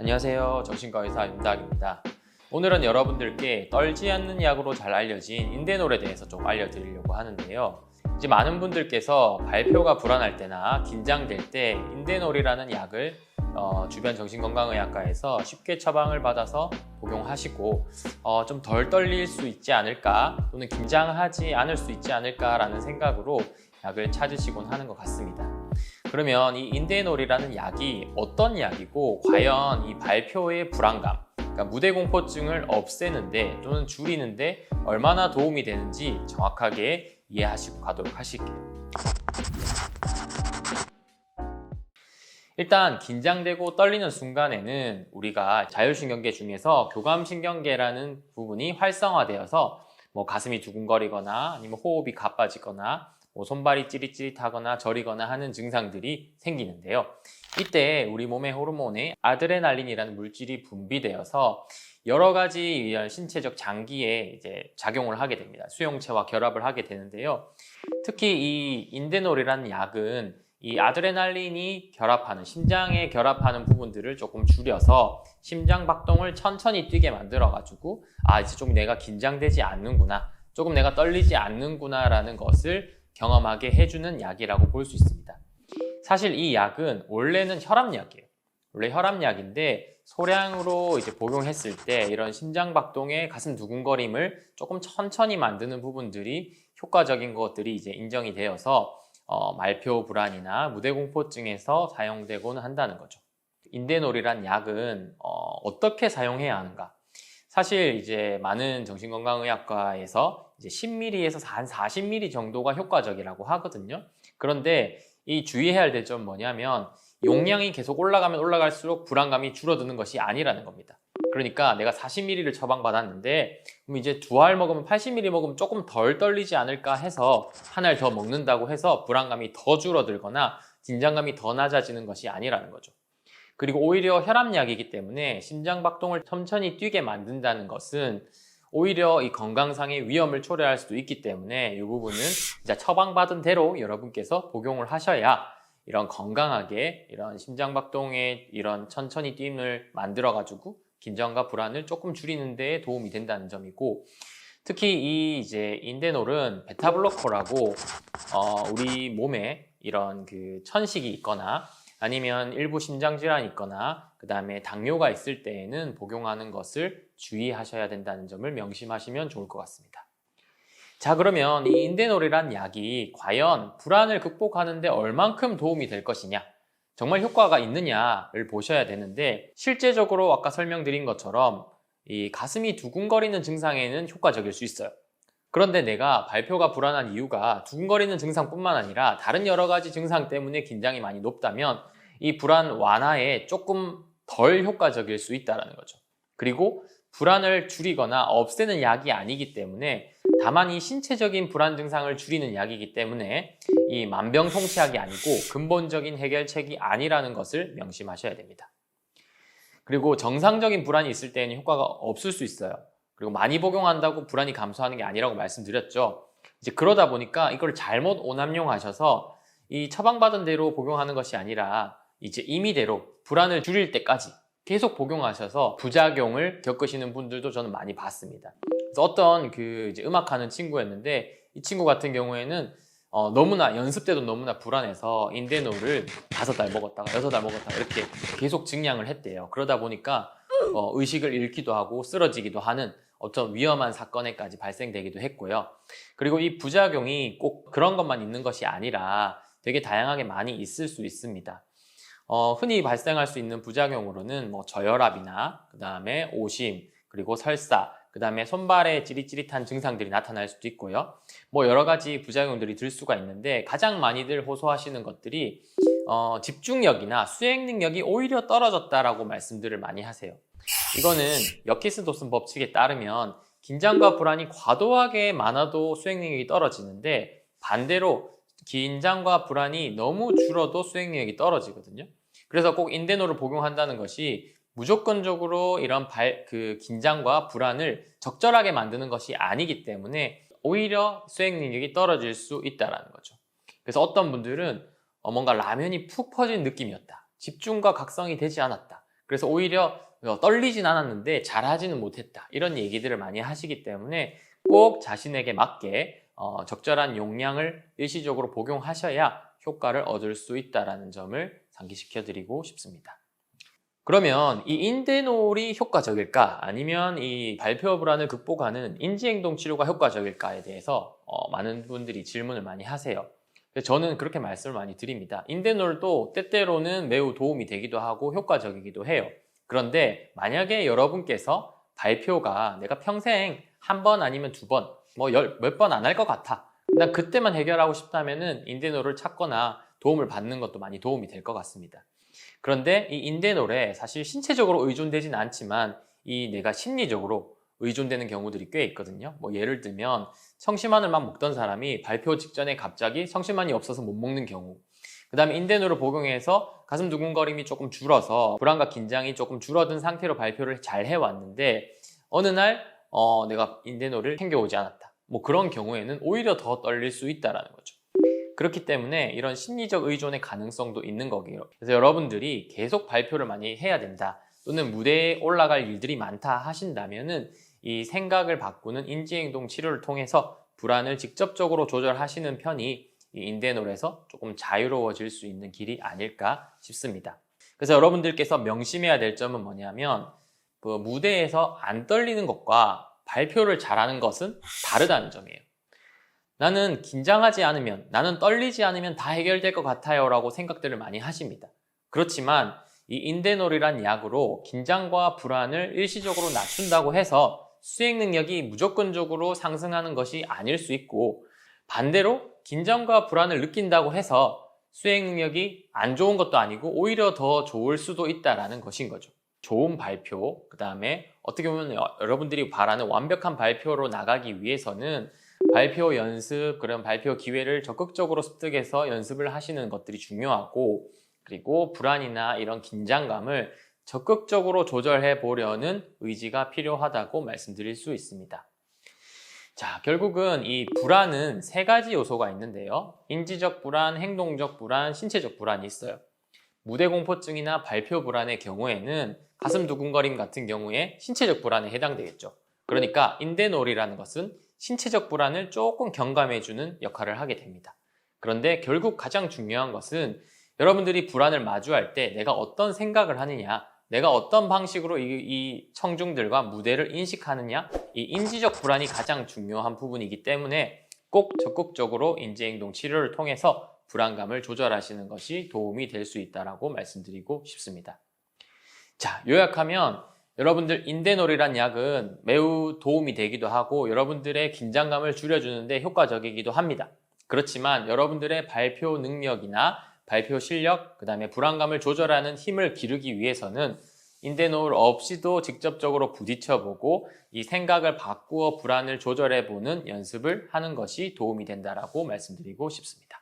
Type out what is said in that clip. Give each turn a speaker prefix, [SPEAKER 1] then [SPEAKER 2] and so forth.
[SPEAKER 1] 안녕하세요. 정신과 의사 윤닥입니다. 오늘은 여러분들께 떨지 않는 약으로 잘 알려진 인대놀에 대해서 좀 알려드리려고 하는데요. 이제 많은 분들께서 발표가 불안할 때나 긴장될 때 인대놀이라는 약을 주변 정신건강의학과에서 쉽게 처방을 받아서 복용하시고 좀 덜 떨릴 수 있지 않을까 또는 긴장하지 않을 수 있지 않을까라는 생각으로 약을 찾으시곤 하는 것 같습니다. 그러면 이 인대놀이라는 약이 어떤 약이고 과연 이 발표의 불안감, 그러니까 무대 공포증을 없애는데 또는 줄이는데 얼마나 도움이 되는지 정확하게 이해하시고 가도록 하실게요. 일단 긴장되고 떨리는 순간에는 우리가 자율신경계 중에서 교감신경계라는 부분이 활성화되어서 가슴이 두근거리거나 아니면 호흡이 가빠지거나 손발이 찌릿찌릿하거나 저리거나 하는 증상들이 생기는데요. 이때 우리 몸의 호르몬에 아드레날린이라는 물질이 분비되어서 여러 가지 신체적 장기에 이제 작용을 하게 됩니다. 수용체와 결합을 하게 되는데요. 특히 이 인대놀이라는 약은 이 아드레날린이 결합하는, 심장에 결합하는 부분들을 조금 줄여서 심장 박동을 천천히 뛰게 만들어가지고 이제 좀 내가 긴장되지 않는구나, 조금 내가 떨리지 않는구나 라는 것을 경험하게 해주는 약이라고 볼 수 있습니다. 사실 이 약은 원래는 혈압약이에요. 원래 혈압약인데 소량으로 이제 복용했을 때 이런 심장 박동에 가슴 두근거림을 조금 천천히 만드는 부분들이 효과적인 것들이 이제 인정이 되어서 말표 불안이나 무대 공포증에서 사용되고는 한다는 거죠. 인대놀이란 약은 어떻게 사용해야 하는가? 사실 이제 많은 정신건강의학과에서 이제 10ml에서 한 40ml 정도가 효과적이라고 하거든요. 그런데 이 주의해야 할 점 뭐냐면 용량이 계속 올라가면 올라갈수록 불안감이 줄어드는 것이 아니라는 겁니다. 그러니까 내가 40ml를 처방받았는데 그럼 이제 2알 먹으면 80ml 먹으면 조금 덜 떨리지 않을까 해서 한 알 더 먹는다고 해서 불안감이 더 줄어들거나 긴장감이 더 낮아지는 것이 아니라는 거죠. 그리고 오히려 혈압약이기 때문에 심장 박동을 천천히 뛰게 만든다는 것은 오히려 이 건강상의 위험을 초래할 수도 있기 때문에 이 부분은 이제 처방받은 대로 여러분께서 복용을 하셔야 이런 건강하게 이런 심장 박동의 이런 천천히 뛰임을 만들어 가지고 긴장과 불안을 조금 줄이는 데 도움이 된다는 점이고, 특히 이 이제 인대놀은 베타블로커라고 우리 몸에 이런 그 천식이 있거나 아니면 일부 심장질환이 있거나 그 다음에 당뇨가 있을 때에는 복용하는 것을 주의하셔야 된다는 점을 명심하시면 좋을 것 같습니다. 자, 그러면 이 인대놀이란 약이 과연 불안을 극복하는 데 얼만큼 도움이 될 것이냐, 정말 효과가 있느냐를 보셔야 되는데, 실제적으로 아까 설명드린 것처럼 이 가슴이 두근거리는 증상에는 효과적일 수 있어요. 그런데 내가 발표가 불안한 이유가 두근거리는 증상뿐만 아니라 다른 여러 가지 증상 때문에 긴장이 많이 높다면 이 불안 완화에 조금 덜 효과적일 수 있다는 거죠. 그리고 불안을 줄이거나 없애는 약이 아니기 때문에, 다만 이 신체적인 불안 증상을 줄이는 약이기 때문에 이 만병통치약이 아니고 근본적인 해결책이 아니라는 것을 명심하셔야 됩니다. 그리고 정상적인 불안이 있을 때는 효과가 없을 수 있어요. 그리고 많이 복용한다고 불안이 감소하는 게 아니라고 말씀드렸죠. 이제 그러다 보니까 이걸 잘못 오남용하셔서 이 처방받은 대로 복용하는 것이 아니라 이제 임의대로 불안을 줄일 때까지 계속 복용하셔서 부작용을 겪으시는 분들도 저는 많이 봤습니다. 그래서 어떤 이제 음악하는 친구였는데, 이 친구 같은 경우에는 너무나 연습 때도 너무나 불안해서 인대놀을 5달 먹었다가 6달 먹었다가 이렇게 계속 증량을 했대요. 그러다 보니까 의식을 잃기도 하고 쓰러지기도 하는 어떤 위험한 사건에까지 발생되기도 했고요. 그리고 이 부작용이 꼭 그런 것만 있는 것이 아니라 되게 다양하게 많이 있을 수 있습니다. 흔히 발생할 수 있는 부작용으로는 저혈압이나 그 다음에 오심, 그리고 설사, 그 다음에 손발에 찌릿찌릿한 증상들이 나타날 수도 있고요. 여러 가지 부작용들이 들 수가 있는데, 가장 많이들 호소하시는 것들이 집중력이나 수행 능력이 오히려 떨어졌다라고 말씀들을 많이 하세요. 이거는 여키스도슨 법칙에 따르면 긴장과 불안이 과도하게 많아도 수행 능력이 떨어지는데, 반대로 긴장과 불안이 너무 줄어도 수행 능력이 떨어지거든요. 그래서 꼭 인대놀을 복용한다는 것이 무조건적으로 이런 긴장과 불안을 적절하게 만드는 것이 아니기 때문에 오히려 수행 능력이 떨어질 수 있다는 거죠. 그래서 어떤 분들은 뭔가 라면이 푹 퍼진 느낌이었다, 집중과 각성이 되지 않았다, 그래서 오히려 떨리진 않았는데 잘하지는 못했다. 이런 얘기들을 많이 하시기 때문에 꼭 자신에게 맞게 적절한 용량을 일시적으로 복용하셔야 효과를 얻을 수 있다는 점을 상기시켜 드리고 싶습니다. 그러면 이 인대놀이 효과적일까? 아니면 이 발표 불안을 극복하는 인지행동 치료가 효과적일까에 대해서 많은 분들이 질문을 많이 하세요. 저는 그렇게 말씀을 많이 드립니다. 인대놀도 때때로는 매우 도움이 되기도 하고 효과적이기도 해요. 그런데 만약에 여러분께서 발표가 내가 평생 한 번 아니면 두 번, 몇 번 안 할 것 같아. 난 그때만 해결하고 싶다면은 인대놀을 찾거나 도움을 받는 것도 많이 도움이 될 것 같습니다. 그런데 이 인대놀에 사실 신체적으로 의존되진 않지만 이 내가 심리적으로 의존되는 경우들이 꽤 있거든요. 예를 들면 청심환을 막 먹던 사람이 발표 직전에 갑자기 청심환이 없어서 못 먹는 경우, 그 다음에 인대놀을 복용해서 가슴 두근거림이 조금 줄어서 불안과 긴장이 조금 줄어든 상태로 발표를 잘 해왔는데 어느 날 내가 인대놀을 챙겨오지 않았다. 그런 경우에는 오히려 더 떨릴 수 있다는 거죠. 그렇기 때문에 이런 심리적 의존의 가능성도 있는 거고요. 그래서 여러분들이 계속 발표를 많이 해야 된다, 또는 무대에 올라갈 일들이 많다 하신다면은 이 생각을 바꾸는 인지행동 치료를 통해서 불안을 직접적으로 조절하시는 편이 이 인대놀에서 조금 자유로워질 수 있는 길이 아닐까 싶습니다. 그래서 여러분들께서 명심해야 될 점은 뭐냐면 무대에서 안 떨리는 것과 발표를 잘하는 것은 다르다는 점이에요. 나는 긴장하지 않으면, 나는 떨리지 않으면 다 해결될 것 같아요 라고 생각들을 많이 하십니다. 그렇지만 이 인대놀이란 약으로 긴장과 불안을 일시적으로 낮춘다고 해서 수행 능력이 무조건적으로 상승하는 것이 아닐 수 있고, 반대로 긴장과 불안을 느낀다고 해서 수행 능력이 안 좋은 것도 아니고 오히려 더 좋을 수도 있다는 것인 거죠. 좋은 발표, 그 다음에 어떻게 보면 여러분들이 바라는 완벽한 발표로 나가기 위해서는 발표 연습, 그런 발표 기회를 적극적으로 습득해서 연습을 하시는 것들이 중요하고, 그리고 불안이나 이런 긴장감을 적극적으로 조절해 보려는 의지가 필요하다고 말씀드릴 수 있습니다. 자, 결국은 이 불안은 세 가지 요소가 있는데요. 인지적 불안, 행동적 불안, 신체적 불안이 있어요. 무대 공포증이나 발표 불안의 경우에는 가슴 두근거림 같은 경우에 신체적 불안에 해당되겠죠. 그러니까 인대놀이라는 것은 신체적 불안을 조금 경감해주는 역할을 하게 됩니다. 그런데 결국 가장 중요한 것은 여러분들이 불안을 마주할 때 내가 어떤 생각을 하느냐, 내가 어떤 방식으로 이 청중들과 무대를 인식하느냐, 이 인지적 불안이 가장 중요한 부분이기 때문에 꼭 적극적으로 인지행동 치료를 통해서 불안감을 조절하시는 것이 도움이 될 수 있다고 말씀드리고 싶습니다. 자, 요약하면 여러분들 인대놀이란 약은 매우 도움이 되기도 하고 여러분들의 긴장감을 줄여주는데 효과적이기도 합니다. 그렇지만 여러분들의 발표 능력이나 발표 실력, 그 다음에 불안감을 조절하는 힘을 기르기 위해서는 인대놀 없이도 직접적으로 부딪혀보고 이 생각을 바꾸어 불안을 조절해보는 연습을 하는 것이 도움이 된다고 말씀드리고 싶습니다.